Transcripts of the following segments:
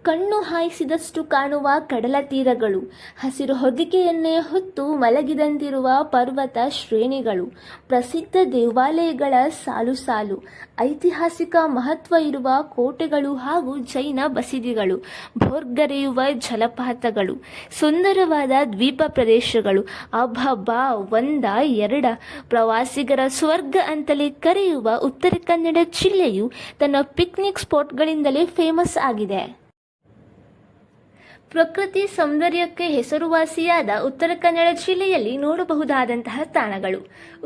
ಕಣ್ಣು ಹಾಯಿಸಿದಷ್ಟು ಕಾಣುವ ಕಡಲ ತೀರಗಳು, ಹಸಿರು ಹೊದಿಕೆಯನ್ನೇ ಹೊತ್ತು ಮಲಗಿದಂತಿರುವ ಪರ್ವತ ಶ್ರೇಣಿಗಳು, ಪ್ರಸಿದ್ಧ ದೇವಾಲಯಗಳ ಸಾಲು ಸಾಲು, ಐತಿಹಾಸಿಕ ಮಹತ್ವ ಇರುವ ಕೋಟೆಗಳು ಹಾಗೂ ಜೈನ ಬಸದಿಗಳು, ಭೋರ್ಗರೆಯುವ ಜಲಪಾತಗಳು, ಸುಂದರವಾದ ದ್ವೀಪ ಪ್ರದೇಶಗಳು, ಅಬ್ಬಬ್ಬಾ ಒಂದ ಎರಡ, ಪ್ರವಾಸಿಗರ ಸ್ವರ್ಗ ಅಂತಲೇ ಕರೆಯುವ ಉತ್ತರ ಕನ್ನಡ ಜಿಲ್ಲೆಯು ತನ್ನ ಪಿಕ್ನಿಕ್ ಸ್ಪಾಟ್ಗಳಿಂದಲೇ ಫೇಮಸ್ ಆಗಿದೆ. ಪ್ರಕೃತಿ ಸೌಂದರ್ಯಕ್ಕೆ ಹೆಸರುವಾಸಿಯಾದ ಉತ್ತರ ಕನ್ನಡ ಜಿಲ್ಲೆಯಲ್ಲಿ ನೋಡಬಹುದಾದಂತಹ ತಾಣಗಳು.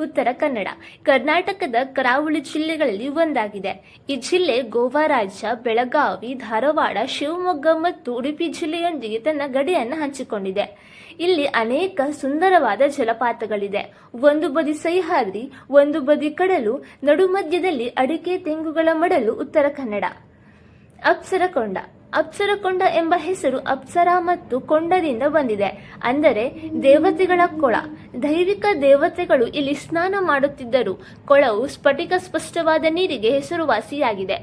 ಉತ್ತರ ಕನ್ನಡ ಕರ್ನಾಟಕದ ಕರಾವಳಿ ಜಿಲ್ಲೆಗಳಲ್ಲಿ ಒಂದಾಗಿದೆ. ಈ ಜಿಲ್ಲೆ ಗೋವಾ ರಾಜ್ಯ, ಬೆಳಗಾವಿ, ಧಾರವಾಡ, ಶಿವಮೊಗ್ಗ ಮತ್ತು ಉಡುಪಿ ಜಿಲ್ಲೆಯೊಂದಿಗೆ ತನ್ನ ಗಡಿಯನ್ನು ಹಂಚಿಕೊಂಡಿದೆ. ಇಲ್ಲಿ ಅನೇಕ ಸುಂದರವಾದ ಜಲಪಾತಗಳಿದೆ. ಒಂದು ಬದಿ ಸಹ್ಯಾದ್ರಿ, ಒಂದು ಬದಿ ಕಡಲು, ನಡುಮಧ್ಯದಲ್ಲಿ ಅಡಿಕೆ ತೆಂಗುಗಳ ಮಡಲು ಉತ್ತರ ಕನ್ನಡ. ಅಪ್ಸರಕೊಂಡ. ಅಪ್ಸರಕೊಂಡ ಎಂಬ ಹೆಸರು ಅಪ್ಸರ ಮತ್ತು ಕೊಂಡದಿಂದ ಬಂದಿದೆ, ಅಂದರೆ ದೇವತೆಗಳ ಕೊಳ. ದೈವಿಕ ದೇವತೆಗಳು ಇಲ್ಲಿ ಸ್ನಾನ ಮಾಡುತ್ತಿದ್ದರು. ಕೊಳವು ಸ್ಫಟಿಕ ಸ್ಪಷ್ಟವಾದ ನೀರಿಗೆ ಹೆಸರುವಾಸಿಯಾಗಿದೆ.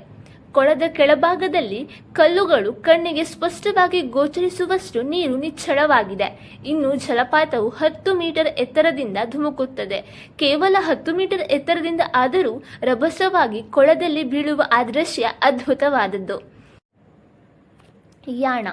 ಕೊಳದ ಕೆಳಭಾಗದಲ್ಲಿ ಕಲ್ಲುಗಳು ಕಣ್ಣಿಗೆ ಸ್ಪಷ್ಟವಾಗಿ ಗೋಚರಿಸುವಷ್ಟು ನೀರು ನಿಚ್ಚಳವಾಗಿದೆ. ಇನ್ನು ಜಲಪಾತವು 10 ಮೀಟರ್ ಎತ್ತರದಿಂದ ಧುಮುಕುತ್ತದೆ. ಕೇವಲ 10 ಮೀಟರ್ ಎತ್ತರದಿಂದ ಆದರೂ ರಭಸವಾಗಿ ಕೊಳದಲ್ಲಿ ಬೀಳುವ ಆ ದೃಶ್ಯ ಅದ್ಭುತವಾದದ್ದು. ಯಾಣ.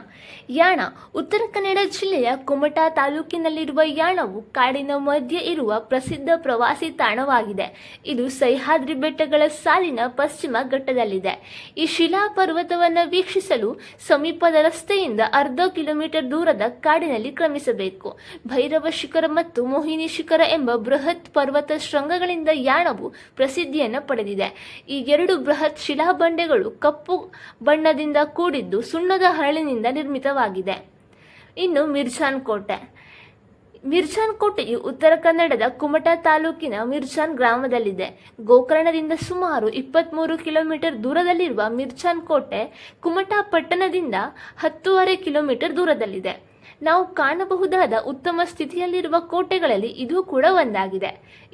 ಯಾಣ ಉತ್ತರ ಕನ್ನಡ ಜಿಲ್ಲೆಯ ಕುಮಟಾ ತಾಲೂಕಿನಲ್ಲಿರುವ ಯಾಣವು ಕಾಡಿನ ಮಧ್ಯೆ ಇರುವ ಪ್ರಸಿದ್ಧ ಪ್ರವಾಸಿ ತಾಣವಾಗಿದೆ. ಇದು ಸಹ್ಯಾದ್ರಿ ಬೆಟ್ಟಗಳ ಸಾಲಿನ ಪಶ್ಚಿಮ ಘಟ್ಟದಲ್ಲಿದೆ. ಈ ಶಿಲಾ ಪರ್ವತವನ್ನು ವೀಕ್ಷಿಸಲು ಸಮೀಪದ ರಸ್ತೆಯಿಂದ ಅರ್ಧ ಕಿಲೋಮೀಟರ್ ದೂರದ ಕಾಡಿನಲ್ಲಿ ಕ್ರಮಿಸಬೇಕು. ಭೈರವ ಶಿಖರ ಮತ್ತು ಮೋಹಿನಿ ಶಿಖರ ಎಂಬ ಬೃಹತ್ ಪರ್ವತ ಶೃಂಗಗಳಿಂದ ಯಾಣವು ಪ್ರಸಿದ್ಧಿಯನ್ನು ಪಡೆದಿದೆ. ಈ 2 ಬೃಹತ್ ಶಿಲಾಬಂಡೆಗಳು ಕಪ್ಪು ಬಣ್ಣದಿಂದ ಕೂಡಿದ್ದು ಸುಣ್ಣದ ಹರಳಿನಿಂದ ನಿರ್ಮಿತವಾಗಿದೆ. ಇನ್ನು ಮಿರ್ಜಾನ್ ಕೋಟೆ. ಮಿರ್ಜಾನ್ ಕೋಟೆಯು ಉತ್ತರ ಕನ್ನಡದ ಕುಮಟಾ ತಾಲೂಕಿನ ಮಿರ್ಜಾನ್ ಗ್ರಾಮದಲ್ಲಿದೆ. ಗೋಕರ್ಣದಿಂದ ಸುಮಾರು 23 ಕಿಲೋಮೀಟರ್ ದೂರದಲ್ಲಿರುವ ಮಿರ್ಜಾನ್ ಕೋಟೆ ಕುಮಟಾ ಪಟ್ಟಣದಿಂದ 10.5 ಕಿಲೋಮೀಟರ್ ದೂರದಲ್ಲಿದೆ. ನಾವು ಕಾಣಬಹುದಾದ ಉತ್ತಮ ಸ್ಥಿತಿಯಲ್ಲಿರುವ ಕೋಟೆಗಳಲ್ಲಿ ಇದು ಕೂಡ ಒಂದಾಗಿದೆ.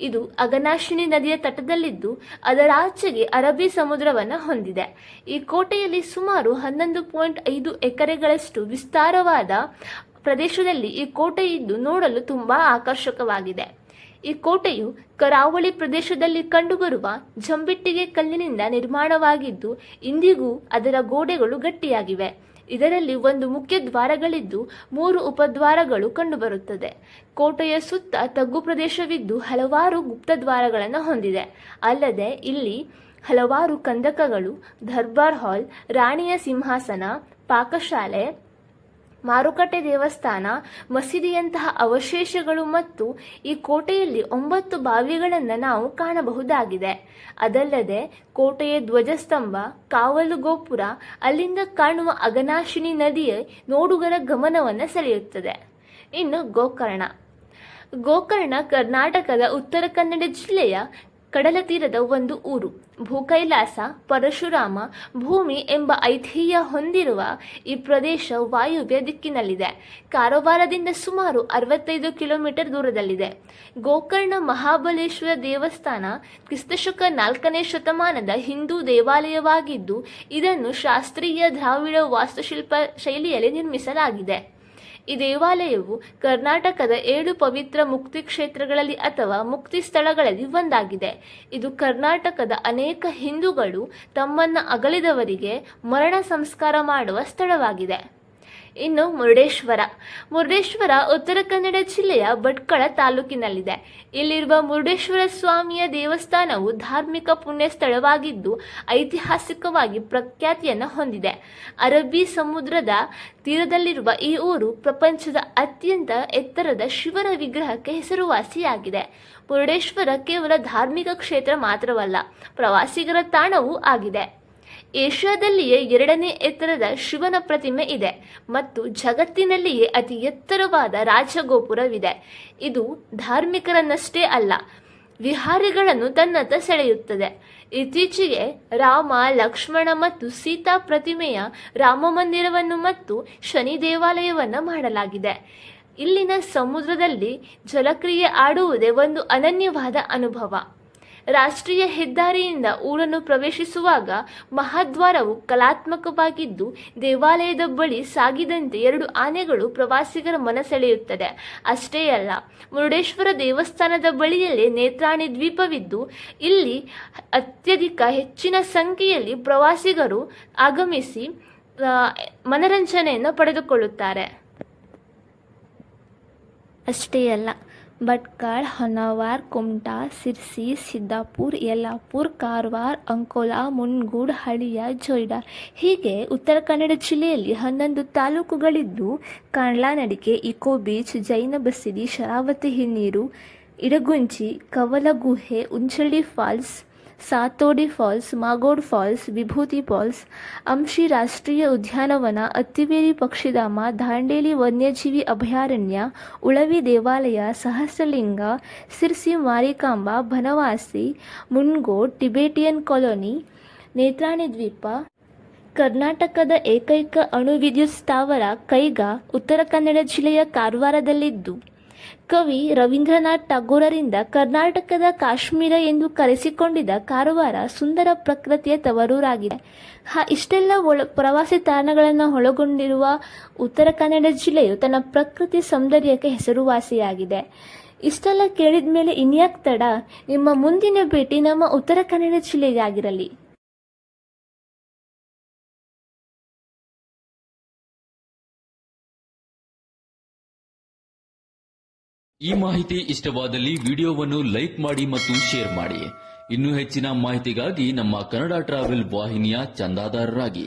ಇದು ಅಘನಾಶಿನಿ ನದಿಯ ತಟದಲ್ಲಿದ್ದು ಅದರಾಚೆಗೆ ಅರಬ್ಬಿ ಸಮುದ್ರವನ್ನು ಹೊಂದಿದೆ. ಈ ಕೋಟೆಯಲ್ಲಿ ಸುಮಾರು 11.5 ಎಕರೆಗಳಷ್ಟು ವಿಸ್ತಾರವಾದ ಪ್ರದೇಶದಲ್ಲಿ ಈ ಕೋಟೆ ಇದ್ದು ನೋಡಲು ತುಂಬಾ ಆಕರ್ಷಕವಾಗಿದೆ. ಈ ಕೋಟೆಯು ಕರಾವಳಿ ಪ್ರದೇಶದಲ್ಲಿ ಕಂಡುಬರುವ ಜಂಬಿಟ್ಟಿಗೆ ಕಲ್ಲಿನಿಂದ ನಿರ್ಮಾಣವಾಗಿದ್ದು ಇಂದಿಗೂ ಅದರ ಗೋಡೆಗಳು ಗಟ್ಟಿಯಾಗಿವೆ. ಇದರಲ್ಲಿ ಒಂದು ಮುಖ್ಯ ದ್ವಾರಗಳಿದ್ದು 3 ಉಪದ್ವಾರಗಳು ಕಂಡುಬರುತ್ತದೆ. ಕೋಟೆಯ ಸುತ್ತ ತಗ್ಗು ಪ್ರದೇಶವಿದ್ದು ಹಲವಾರು ಗುಪ್ತದ್ವಾರಗಳನ್ನು ಹೊಂದಿದೆ. ಅಲ್ಲದೆ ಇಲ್ಲಿ ಹಲವಾರು ಕಂದಕಗಳು, ದರ್ಬಾರ್ ಹಾಲ್, ರಾಣಿಯ ಸಿಂಹಾಸನ, ಪಾಕಶಾಲೆ, ಮಾರುಕಟ್ಟೆ ದೇವಸ್ಥಾನ, ಮಸೀದಿಯಂತಹ ಅವಶೇಷಗಳು ಮತ್ತು ಈ ಕೋಟೆಯಲ್ಲಿ 9 ಬಾವಿಗಳನ್ನು ನಾವು ಕಾಣಬಹುದಾಗಿದೆ. ಅದಲ್ಲದೆ ಕೋಟೆಯ ಧ್ವಜಸ್ತಂಭ, ಕಾವಲು ಗೋಪುರ, ಅಲ್ಲಿಂದ ಕಾಣುವ ಅಘನಾಶಿನಿ ನದಿಯ ನೋಡುಗರ ಗಮನವನ್ನು ಸೆಳೆಯುತ್ತದೆ. ಇನ್ನು ಗೋಕರ್ಣ. ಗೋಕರ್ಣ ಕರ್ನಾಟಕದ ಉತ್ತರ ಕನ್ನಡ ಜಿಲ್ಲೆಯ ಕಡಲ ತೀರದ ಒಂದು ಊರು. ಭೂಕೈಲಾಸ, ಪರಶುರಾಮ ಭೂಮಿ ಎಂಬ ಐತಿಹ್ಯ ಹೊಂದಿರುವ ಈ ಪ್ರದೇಶ ವಾಯುವ್ಯ ದಿಕ್ಕಿನಲ್ಲಿದೆ. ಕಾರವಾರದಿಂದ ಸುಮಾರು 65 ಕಿಲೋಮೀಟರ್ ದೂರದಲ್ಲಿದೆ. ಗೋಕರ್ಣ ಮಹಾಬಲೇಶ್ವರ ದೇವಸ್ಥಾನ ಕ್ರಿಸ್ತಶಕ 4ನೇ ಶತಮಾನದ ಹಿಂದೂ ದೇವಾಲಯವಾಗಿದ್ದು ಇದನ್ನು ಶಾಸ್ತ್ರೀಯ ದ್ರಾವಿಡ ವಾಸ್ತುಶಿಲ್ಪ ಶೈಲಿಯಲ್ಲಿ ನಿರ್ಮಿಸಲಾಗಿದೆ. ಈ ದೇವಾಲಯವು ಕರ್ನಾಟಕದ 7 ಪವಿತ್ರ ಮುಕ್ತಿ ಕ್ಷೇತ್ರಗಳಲ್ಲಿ ಅಥವಾ ಮುಕ್ತಿ ಸ್ಥಳಗಳಲ್ಲಿ ಒಂದಾಗಿದೆ. ಇದು ಕರ್ನಾಟಕದ ಅನೇಕ ಹಿಂದೂಗಳು ತಮ್ಮನ್ನು ಅಗಲಿದವರಿಗೆ ಮರಣ ಸಂಸ್ಕಾರ ಮಾಡುವ ಸ್ಥಳವಾಗಿದೆ. ಇನ್ನು ಮುರುಡೇಶ್ವರ. ಮುರುಡೇಶ್ವರ ಉತ್ತರ ಕನ್ನಡ ಜಿಲ್ಲೆಯ ಭಟ್ಕಳ ತಾಲೂಕಿನಲ್ಲಿದೆ. ಇಲ್ಲಿರುವ ಮುರುಡೇಶ್ವರ ಸ್ವಾಮಿಯ ದೇವಸ್ಥಾನವು ಧಾರ್ಮಿಕ ಪುಣ್ಯ ಸ್ಥಳವಾಗಿದ್ದು ಐತಿಹಾಸಿಕವಾಗಿ ಪ್ರಖ್ಯಾತಿಯನ್ನು ಹೊಂದಿದೆ. ಅರಬ್ಬಿ ಸಮುದ್ರದ ತೀರದಲ್ಲಿರುವ ಈ ಊರು ಪ್ರಪಂಚದ ಅತ್ಯಂತ ಎತ್ತರದ ಶಿವನ ವಿಗ್ರಹಕ್ಕೆ ಹೆಸರುವಾಸಿಯಾಗಿದೆ. ಮುರುಡೇಶ್ವರ ಕೇವಲ ಧಾರ್ಮಿಕ ಕ್ಷೇತ್ರ ಮಾತ್ರವಲ್ಲ, ಪ್ರವಾಸಿಗರ ತಾಣವೂ ಆಗಿದೆ. ಏಷ್ಯಾದಲ್ಲಿಯೇ 2ನೇ ಎತ್ತರದ ಶಿವನ ಪ್ರತಿಮೆ ಇದೆ ಮತ್ತು ಜಗತ್ತಿನಲ್ಲಿಯೇ ಅತಿ ಎತ್ತರವಾದ ರಾಜಗೋಪುರವಿದೆ. ಇದು ಧಾರ್ಮಿಕರನ್ನಷ್ಟೇ ಅಲ್ಲ, ವಿಹಾರಿಗಳನ್ನು ತನ್ನತ್ತ ಸೆಳೆಯುತ್ತದೆ. ಇತ್ತೀಚೆಗೆ ರಾಮ, ಲಕ್ಷ್ಮಣ ಮತ್ತು ಸೀತಾ ಪ್ರತಿಮೆಯ ರಾಮ ಮಂದಿರವನ್ನು ಮತ್ತು ಶನಿ ದೇವಾಲಯವನ್ನು ಮಾಡಲಾಗಿದೆ. ಇಲ್ಲಿನ ಸಮುದ್ರದಲ್ಲಿ ಜಲಕ್ರಿಯೆ ಆಡುವುದೇ ಒಂದು ಅನನ್ಯವಾದ ಅನುಭವ. ರಾಷ್ಟ್ರೀಯ ಹೆದ್ದಾರಿಯಿಂದ ಊರನ್ನು ಪ್ರವೇಶಿಸುವಾಗ ಮಹಾದ್ವಾರವು ಕಲಾತ್ಮಕವಾಗಿದ್ದು, ದೇವಾಲಯದ ಬಳಿ ಸಾಗಿದಂತೆ 2 ಆನೆಗಳು ಪ್ರವಾಸಿಗರ ಮನಸೆಳೆಯುತ್ತದೆ. ಅಷ್ಟೇ ಅಲ್ಲ, ಮುರುಡೇಶ್ವರ ದೇವಸ್ಥಾನದ ಬಳಿಯಲ್ಲೇ ನೇತ್ರಾಣಿ ದ್ವೀಪವಿದ್ದು, ಇಲ್ಲಿ ಹೆಚ್ಚಿನ ಸಂಖ್ಯೆಯಲ್ಲಿ ಪ್ರವಾಸಿಗರು ಆಗಮಿಸಿ ಮನರಂಜನೆಯನ್ನು ಪಡೆದುಕೊಳ್ಳುತ್ತಾರೆ. ಅಷ್ಟೇ ಅಲ್ಲ, ಭಟ್ಕಳ, ಹೊನ್ನಾವರ, ಕುಮಟಾ, ಸಿರ್ಸಿ, ಸಿದ್ದಾಪುರ, ಯಲ್ಲಾಪುರ, ಕಾರವಾರ, ಅಂಕೋಲಾ, ಮುನಗೋಡ, ಹಳಿಯ, ಜೊಯ್ಡಾ ಹೀಗೆ ಉತ್ತರ ಕನ್ನಡ ಜಿಲ್ಲೆಯಲ್ಲಿ 11 ತಾಲೂಕುಗಳಿದ್ದು, ಕಾಂಡ್ಲಾನಡಿಗೆ, ಇಕೋ ಬೀಚ್, ಜೈನ ಬಸದಿ, ಶರಾವತಿ ಹಿನ್ನೀರು, ಇಡಗುಂಜಿ, ಕವಲಗುಹೆ, Unchalli falls, Sathodi falls, Magod falls, Vibhuti falls, Anshi ರಾಷ್ಟ್ರೀಯ ಉದ್ಯಾನವನ, ಅತ್ತಿವೇರಿ ಪಕ್ಷಿಧಾಮ, ದಾಂಡೇಲಿ ವನ್ಯಜೀವಿ ಅಭಯಾರಣ್ಯ, ಉಳವಿ ದೇವಾಲಯ, ಸಹಸ್ರಲಿಂಗ, ಸಿರ್ಸಿ ಮಾರಿಕಾಂಬಾ, ಬನವಾಸಿ, ಮುನಗೋಡ್, ಟಿಬೇಟಿಯನ್ ಕಾಲೋನಿ, ನೇತ್ರಾಣಿ ದ್ವೀಪ, ಕರ್ನಾಟಕದ ಏಕೈಕ ಅಣು ವಿದ್ಯುತ್ ಸ್ಥಾವರ ಕೈಗಾ ಉತ್ತರ ಕನ್ನಡ ಜಿಲ್ಲೆಯ ಕಾರವಾರದಲ್ಲಿದ್ದು, ಕವಿ ರವೀಂದ್ರನಾಥ್ ಟಾಗೋರರಿಂದ ಕರ್ನಾಟಕದ ಕಾಶ್ಮೀರ ಎಂದು ಕರೆಸಿಕೊಂಡಿದ್ದ ಕಾರವಾರ ಸುಂದರ ಪ್ರಕೃತಿಯ ತವರೂರಾಗಿದೆ. ಇಷ್ಟೆಲ್ಲ ಪ್ರವಾಸಿ ತಾಣಗಳನ್ನು ಒಳಗೊಂಡಿರುವ ಉತ್ತರ ಕನ್ನಡ ಜಿಲ್ಲೆಯು ತನ್ನ ಪ್ರಕೃತಿ ಸೌಂದರ್ಯಕ್ಕೆ ಹೆಸರುವಾಸಿಯಾಗಿದೆ. ಇಷ್ಟೆಲ್ಲ ಕೇಳಿದ ಮೇಲೆ ಇನ್ಯಾಕ್ ತಡ, ನಿಮ್ಮ ಮುಂದಿನ ಭೇಟಿ ನಮ್ಮ ಉತ್ತರ ಕನ್ನಡ ಜಿಲ್ಲೆಗೆ ಆಗಿರಲಿ. ಈ ಮಾಹಿತಿ ಇಷ್ಟವಾದಲ್ಲಿ ವಿಡಿಯೋವನ್ನು ಲೈಕ್ ಮಾಡಿ ಮತ್ತು ಶೇರ್ ಮಾಡಿ. ಇನ್ನೂ ಹೆಚ್ಚಿನ ಮಾಹಿತಿಗಾಗಿ ನಮ್ಮ ಕನ್ನಡ ಟ್ರಾವೆಲ್ ವಾಹಿನಿಯ ಚಂದಾದಾರರಾಗಿ.